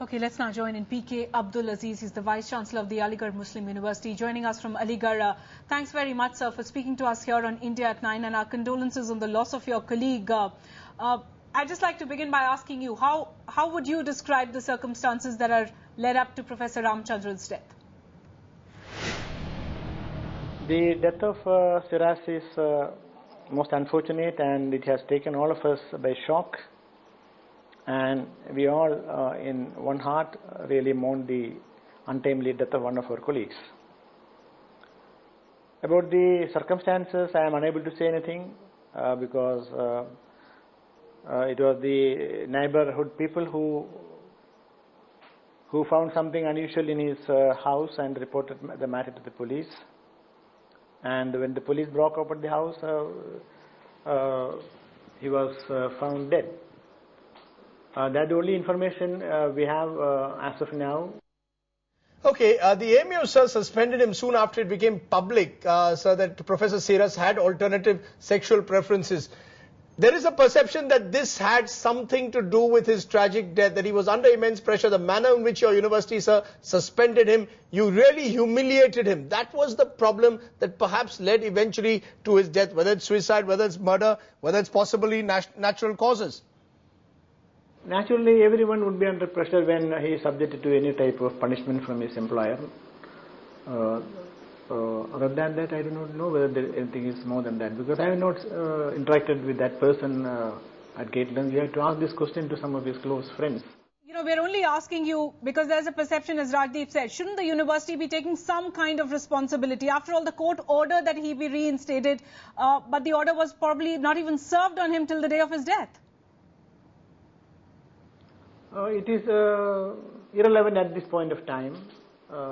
Okay, let's now join in PK Abdul Aziz. He's the Vice Chancellor of the Alighar Muslim University, joining us from Aligarh. Thanks very much, sir, for speaking to us here on India at 9, and our condolences on the loss of your colleague. I'd just like to begin by asking you, how would you describe the circumstances that are led up to Professor Ramchandra's death? The death of Shrouds is most unfortunate, and it has taken all of us by shock. And we all, in one heart, really mourn the untimely death of one of our colleagues. About the circumstances, I am unable to say anything because it was the neighborhood people who found something unusual in his house and reported the matter to the police. And when the police broke open the house, he was found dead. That's the only information we have as of now. Okay, the AMU, sir, suspended him soon after it became public, sir, that Professor Shrouds had alternative sexual preferences. There is a perception that this had something to do with his tragic death, that he was under immense pressure. The manner in which your university, sir, suspended him, you really humiliated him. That was the problem that perhaps led eventually to his death, whether it's suicide, whether it's murder, whether it's possibly natural causes. Naturally, everyone would be under pressure when he is subjected to any type of punishment from his employer. Other than that, I do not know whether anything is more than that, because I have not interacted with that person at Gatland. You have to ask this question to some of his close friends. You know, we're only asking you because there's a perception, as Rajdeep said, shouldn't the university be taking some kind of responsibility? After all, the court ordered that he be reinstated, but the order was probably not even served on him till the day of his death. It is irrelevant at this point of time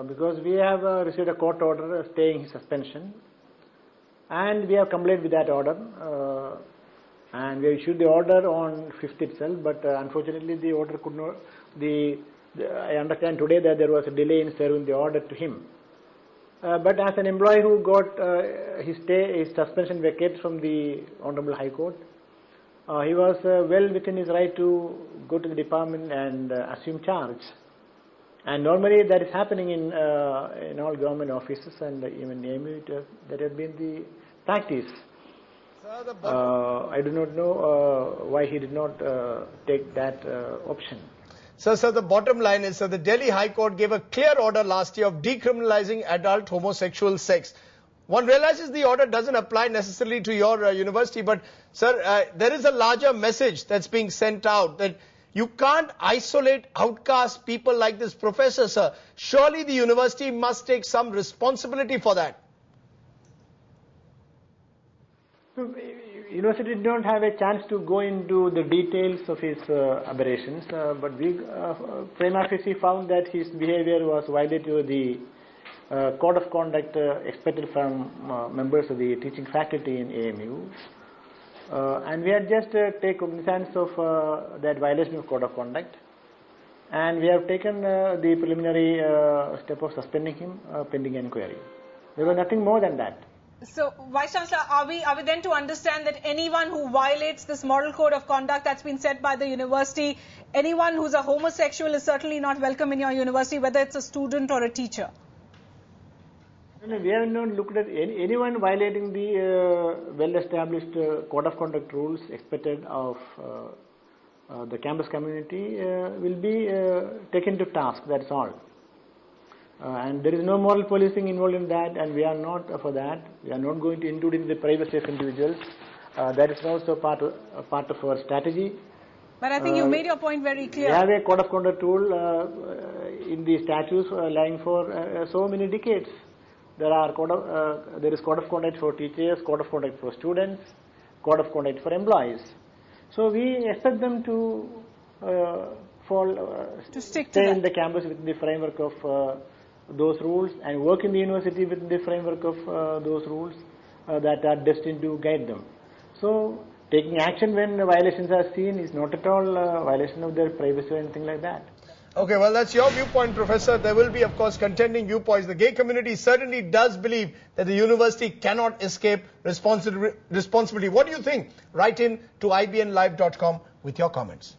because we have received a court order staying his suspension, and we have complied with that order, and we issued the order on 5th itself, but unfortunately the order could not, I understand today that there was a delay in serving the order to him. But as an employee who got his suspension vacated from the Honorable High Court, he was well within his right to go to the department and assume charge. And normally that is happening in all government offices and even AMU, that has been the practice. I do not know why he did not take that option. Sir, the bottom line is, the Delhi High Court gave a clear order last year of decriminalizing adult homosexual sex. One realizes the order doesn't apply necessarily to your university, but sir, there is a larger message that's being sent out that you can't isolate outcast people like this professor, sir. Surely the university must take some responsibility for that. University did not have a chance to go into the details of his aberrations, but we prima facie found that his behavior was violated to the code of conduct expected from members of the teaching faculty in AMU, and we had just taken cognizance of that violation of code of conduct, and we have taken the preliminary step of suspending him pending inquiry. There was nothing more than that. So, Vice Chancellor, are we then to understand that anyone who violates this moral code of conduct that's been set by the university, anyone who's a homosexual is certainly not welcome in your university, whether it's a student or a teacher? No, we have not looked at anyone violating the well-established code of conduct rules expected of the campus community will be taken to task, that's all. And there is no moral policing involved in that, and we are not for that. We are not going to intrude in the privacy of individuals. That is also part of our strategy. But I think you made your point very clear. We have a code of conduct rule in the statutes lying for so many decades. There is code of conduct for teachers, code of conduct for students, code of conduct for employees. So we expect them to stay in the campus within the framework of those rules and work in the university within the framework of those rules that are destined to guide them. So taking action when violations are seen is not at all a violation of their privacy or anything like that. Okay, well, that's your viewpoint, Professor. There will be, of course, contending viewpoints. The gay community certainly does believe that the university cannot escape responsibility. What do you think? Write in to ibnlive.com with your comments.